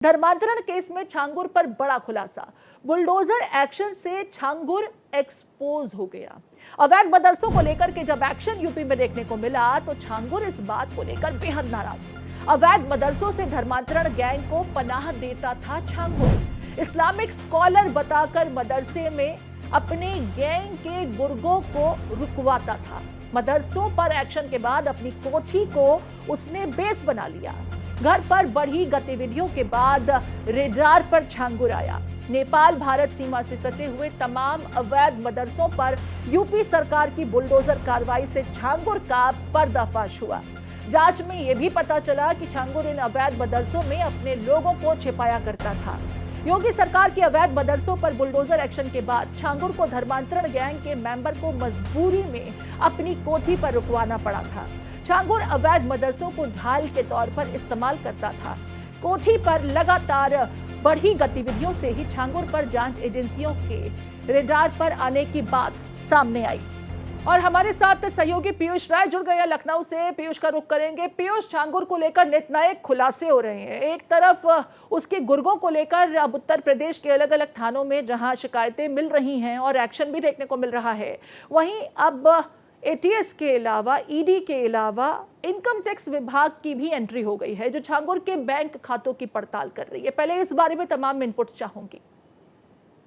धर्मांतरण केस में छांगुर पर बड़ा खुलासा। बुलडोजर एक्शन से छांगुर एक्सपोज हो गया। अवैध मदरसों को लेकर के जब एक्शन यूपी में देखने को मिला तो छांगुर इस बात को लेकर बेहद नाराज। अवैध मदरसों से धर्मांतरण गैंग को पनाह देता था छांगुर। इस्लामिक स्कॉलर बताकर मदरसे में अपने गैंग के गुर्गों को रुकवाता था। मदरसों पर एक्शन के बाद अपनी कोठी को उसने बेस बना लिया। घर पर बढ़ी गतिविधियों के बाद रेडार पर छांगुर आया। नेपाल भारत सीमा से सटे हुए तमाम अवैध मदरसों पर यूपी सरकार की बुलडोजर कार्रवाई से छांगुर का पर्दाफाश हुआ। जांच में यह भी पता चला कि छांगुर इन अवैध मदरसों में अपने लोगों को छिपाया करता था। योगी सरकार की अवैध मदरसों पर बुलडोजर एक्शन के बाद छांगुर को धर्मांतरण गैंग के मेंबर को मजबूरी में अपनी कोठी पर रुकवाना पड़ा था। छांगुर अवैध मदरसों को ढाल के तौर पर इस्तेमाल करता था। कोठी पर लगातार बढ़ी गतिविधियों से ही छांगुर पर जांच एजेंसियों के रेडार पर आने की बात सामने आई। और हमारे साथ सहयोगी पीयूष राय जुड़ गए लखनऊ से। पीयूष का रुख करेंगे। पीयूष, छांगुर को लेकर नित नए खुलासे हो रहे हैं। एक तरफ उसके गुर्गों को लेकर अब उत्तर प्रदेश के अलग अलग थानों में जहां शिकायतें मिल रही हैं और एक्शन भी देखने को मिल रहा है, वहीं अब एटीएस के अलावा ईडी के अलावा इनकम टैक्स विभाग की भी एंट्री हो गई है जो छांगुर के बैंक खातों की पड़ताल कर रही है। पहले इस बारे में तमाम इनपुट्स चाहूंगी।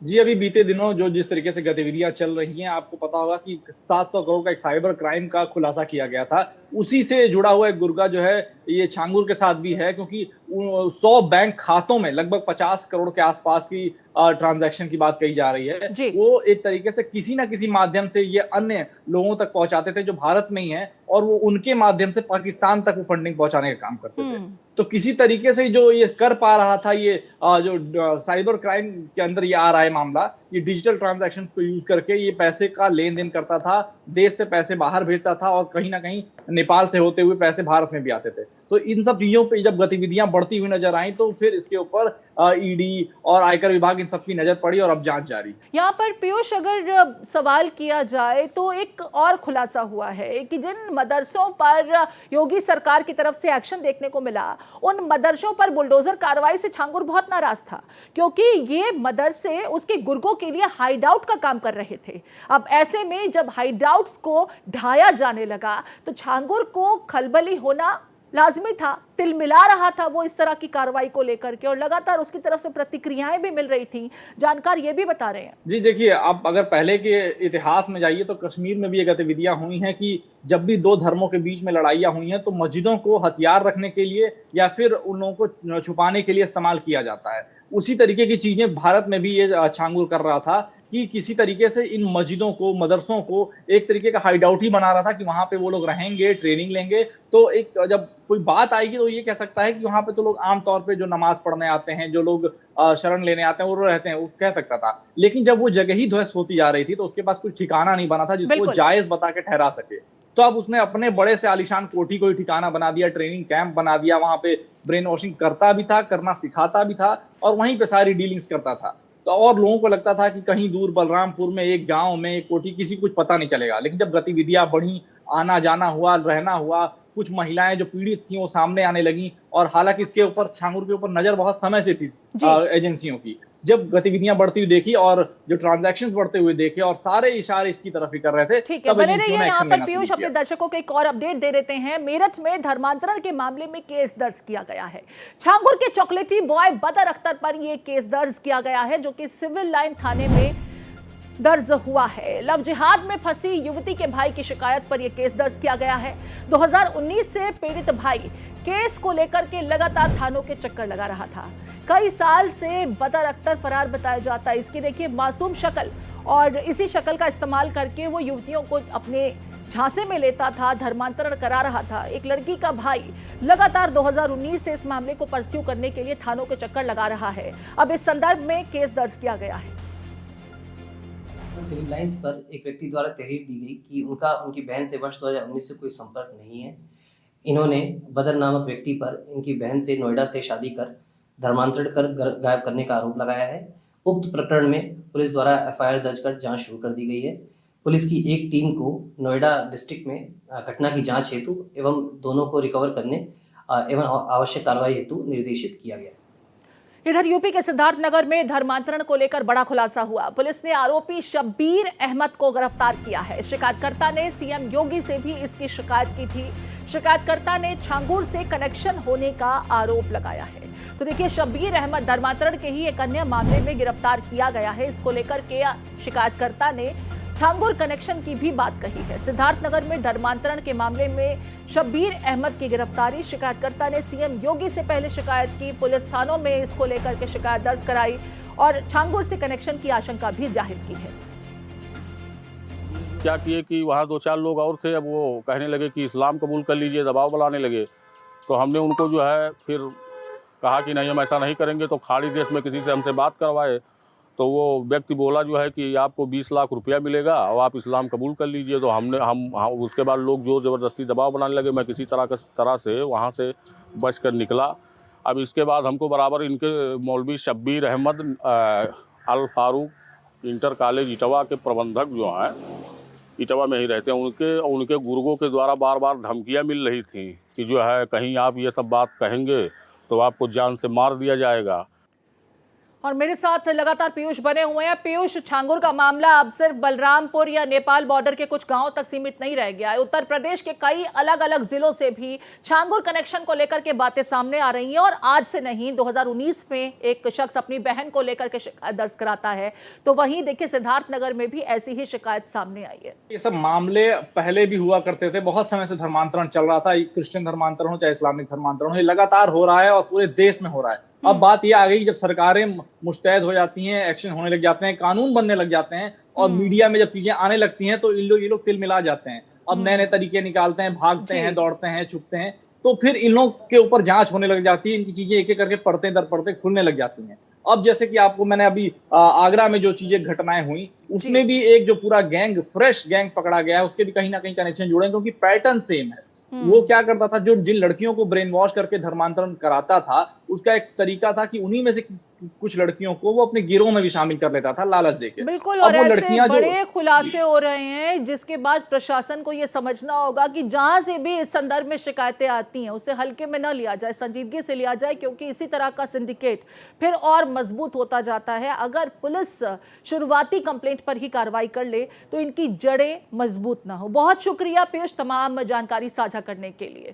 जी, अभी बीते दिनों जो जिस तरीके से गतिविधियां चल रही हैं, आपको पता होगा कि 700 करोड़ का एक साइबर क्राइम का खुलासा किया गया था। उसी से जुड़ा हुआ एक गुर्गा जो है ये छांगुर के साथ भी है, क्योंकि 100 बैंक खातों में लगभग 50 करोड़ के आसपास की ट्रांजैक्शन की बात कही जा रही है। वो एक तरीके से किसी ना किसी माध्यम से ये अन्य लोगों तक पहुंचाते थे जो भारत में ही है, और वो उनके माध्यम से पाकिस्तान तक वो फंडिंग पहुंचाने का काम करते थे। तो किसी तरीके से जो ये कर पा रहा था, ये जो साइबर क्राइम के अंदर ये आ रहा है मामला, ये डिजिटल ट्रांजैक्शन को यूज करके ये पैसे का लेन देन करता था, देश से पैसे बाहर भेजता था और कहीं ना कहीं नेपाल से होते हुए पैसे भारत में भी आते थे। तो इन सब चीजों पे जब गतिविधियां बढ़ती हुई नजर आई तो फिर इसके ऊपर ईडी और आयकर विभाग इन सब की नजर पड़ी और अब जांच जारी। यहाँ पर पीयूष, अगर सवाल किया जाए तो एक और खुलासा हुआ है कि जिन मदरसों पर योगी सरकार की तरफ से एक्शन देखने को मिला, उन मदरसों पर बुलडोजर कार्रवाई से छांगुर बहुत नाराज था, क्योंकि ये मदरसे उसके गुर्गों के लिए हाइड आउट का काम कर रहे थे। अब ऐसे में जब हाइड आउट्स को ढाया जाने लगा तो छांगुर को खलबली होना लाजमी था। तिल मिला रहा था वो इस तरह की कार्रवाई को लेकर के, और लगातार उसकी तरफ से प्रतिक्रियाएं भी मिल रही थी। जानकार ये भी बता रहे हैं। जी देखिए, आप अगर पहले के इतिहास में जाइए तो कश्मीर में भी ये गतिविधियां हुई हैं कि जब भी दो धर्मों के बीच में लड़ाइयां हुई हैं तो मस्जिदों को हथियार रखने के लिए या फिर उन लोगों को छुपाने के लिए इस्तेमाल किया जाता है। उसी तरीके की चीजें भारत में भी ये छांगुर कर रहा था कि किसी तरीके से इन मस्जिदों को, मदरसों को एक तरीके का हाइड आउट ही बना रहा था कि वहां पे वो लोग रहेंगे, ट्रेनिंग लेंगे। तो एक जब कोई बात आएगी तो ये कह सकता है कि वहां पे तो लोग आमतौर पे जो नमाज पढ़ने आते हैं, जो लोग शरण लेने आते हैं, वो रहते हैं, वो कह सकता था। लेकिन जब वो जगह ही ध्वस्त होती जा रही थी तो उसके पास कुछ ठिकाना नहीं बना था जिसको जायज बता के ठहरा सके। तो अब उसने अपने बड़े से आलीशान कोठी को ही ठिकाना बना दिया, ट्रेनिंग कैंप बना दिया, वहां पे ब्रेन वॉशिंग करता भी था, करना सिखाता भी था और वहीं पे सारी डीलिंग्स करता था। तो और लोगों को लगता था कि कहीं दूर बलरामपुर में एक गांव में एक कोठी, किसी कुछ पता नहीं चलेगा। लेकिन जब गतिविधियां बढ़ी, आना जाना हुआ, रहना हुआ, कुछ महिलाएं जो पीड़ित थी वो सामने आने लगी, और हालांकि इसके ऊपर छांगुर के ऊपर नजर बहुत समय से थी एजेंसियों की। जब गतिविधियां बढ़ती हुई देखी और जो ट्रांजैक्शंस बढ़ते हुए देखे और सारे इशारे इसकी तरफ ही कर रहे थे, ठीक है, बने रहिए यहाँ पर। पीयूष, अपने दर्शकों को एक और अपडेट दे देते हैं। मेरठ में धर्मांतरण के मामले में केस दर्ज किया गया है। छांगुर के चॉकलेटी बॉय बदर अख्तर पर यह केस दर्ज किया गया है, जो कि सिविल लाइन थाने में दर्ज हुआ है। लव जिहाद में फंसी युवती के भाई की शिकायत पर यह केस दर्ज किया गया है। 2019 से पीड़ित भाई केस को लेकर के लगातार थानों के चक्कर लगा रहा था। कई साल से बदर अख्तर फरार बताया जाता है। इसकी देखिए मासूम शक्ल, और इसी शक्ल का इस्तेमाल करके वो युवतियों को अपने झांसे में लेता था, धर्मांतरण करा रहा था। एक लड़की का भाई लगातार 2019 से इस मामले को परस्यू करने के लिए थानों के चक्कर लगा रहा है। अब इस संदर्भ में केस दर्ज किया गया है। सिविल लाइंस पर एक व्यक्ति द्वारा तहरीर दी गई कि उनकी बहन से वर्ष 2019 से कोई संपर्क नहीं है। इन्होंने बदर नामक व्यक्ति पर इनकी बहन से नोएडा से शादी कर धर्मांतरण कर गायब करने का आरोप लगाया है। उक्त प्रकरण में पुलिस द्वारा एफआईआर दर्ज कर जांच शुरू कर दी गई है। पुलिस की एक टीम को नोएडा डिस्ट्रिक्ट में घटना की जांच हेतु एवं दोनों को रिकवर करने एवं आवश्यक कार्रवाई हेतु निर्देशित किया गया है। इधर यूपी के सिद्धार्थनगर में धर्मांतरण को लेकर बड़ा खुलासा हुआ। पुलिस ने आरोपी शब्बीर अहमद को गिरफ्तार किया है। शिकायतकर्ता ने सीएम योगी से भी इसकी शिकायत की थी। शिकायतकर्ता ने छांगुर से कनेक्शन होने का आरोप लगाया है। तो देखिए, शब्बीर अहमद धर्मांतरण के ही एक अन्य मामले में गिरफ्तार किया गया है। इसको लेकर के शिकायतकर्ता ने छांगुर कनेक्शन की भी बात कही है। सिद्धार्थनगर में धर्मांतरण के मामले में शब्बीर अहमद की गिरफ्तारी। शिकायतकर्ता ने सीएम योगी से पहले शिकायत की। पुलिस थानों में इसको लेकर के शिकायत दर्ज कराई और छांगुर से कनेक्शन की आशंका भी जाहिर की है। क्या किए कि वहाँ 2-4 लोग और थे, अब वो कहने लगे कि इस्लाम कबूल कर लीजिए, दबाव बनाने लगे। तो हमने उनको जो है फिर कहा कि नहीं, हम ऐसा नहीं करेंगे। तो खाड़ी देश में किसी से हमसे बात करवाए तो वो व्यक्ति बोला जो है कि आपको 20 लाख रुपया मिलेगा और आप इस्लाम कबूल कर लीजिए। तो हम उसके बाद लोग जोर ज़बरदस्ती दबाव बनाने लगे। मैं किसी तरह से वहाँ से बच कर निकला। अब इसके बाद हमको बराबर इनके मौलवी शब्बीर अहमद अल फारूक इंटर कॉलेज इटवा के प्रबंधक जो हैं, इटवा में ही रहते हैं, उनके गुर्गों के द्वारा बार बार धमकियाँ मिल रही थी कि जो है कहीं आप ये सब बात कहेंगे तो आपको जान से मार दिया जाएगा। और मेरे साथ लगातार पीयूष बने हुए हैं। पीयूष, छांगुर का मामला अब सिर्फ बलरामपुर या नेपाल बॉर्डर के कुछ गांवों तक सीमित नहीं रह गया है। उत्तर प्रदेश के कई अलग अलग जिलों से भी छांगुर कनेक्शन को लेकर के बातें सामने आ रही हैं। और आज से नहीं, 2019 में एक शख्स अपनी बहन को लेकर के शिकायत दर्ज कराता है, तो वहीं देखिए सिद्धार्थनगर में भी ऐसी ही शिकायत सामने आई है। ये सब मामले पहले भी हुआ करते थे। बहुत समय से धर्मांतरण चल रहा था, क्रिश्चियन धर्मांतरण हो चाहे इस्लामिक धर्मांतरण हो, ये लगातार हो रहा है और पूरे देश में हो रहा है। अब बात ये आ गई, जब सरकारें मुस्तैद हो जाती हैं, एक्शन होने लग जाते हैं, कानून बनने लग जाते हैं और मीडिया में जब चीजें आने लगती हैं तो ये लोग तिल मिला जाते हैं। अब नए नए तरीके निकालते हैं, भागते हैं, दौड़ते हैं, छुपते हैं। तो फिर इन लोग के ऊपर जांच होने लग जाती है। इनकी चीजें एक एक करके परते दर परते खुलने लग जाती हैं। अब जैसे कि आपको मैंने अभी आगरा में जो चीजें घटनाएं हुई, उसमें भी एक जो पूरा गैंग, फ्रेश गैंग पकड़ा गया है, उसके भी कहीं ना कहीं कनेक्शन जुड़े हैं, क्योंकि पैटर्न सेम है। वो क्या करता था, जो जिन लड़कियों को ब्रेन वॉश करके धर्मांतरण कराता था, उसका एक तरीका था कि उन्हीं में से कुछ लड़कियों को वो अपने गिरोह में भी शामिल कर लेता था लालच देके। बिल्कुल, और ऐसे बड़े खुलासे हो रहे हैं जिसके बाद प्रशासन को ये समझना होगा कि जहां से भी इस संदर्भ में शिकायतें आती हैं उसे हल्के में न लिया जाए, संजीदगी से लिया जाए, क्योंकि इसी तरह का सिंडिकेट फिर और मजबूत होता जाता है। अगर पुलिस शुरुआती कंप्लेंट पर ही कार्रवाई कर ले तो इनकी जड़ें मजबूत ना हो। बहुत शुक्रिया पीयूष, तमाम जानकारी साझा करने के लिए।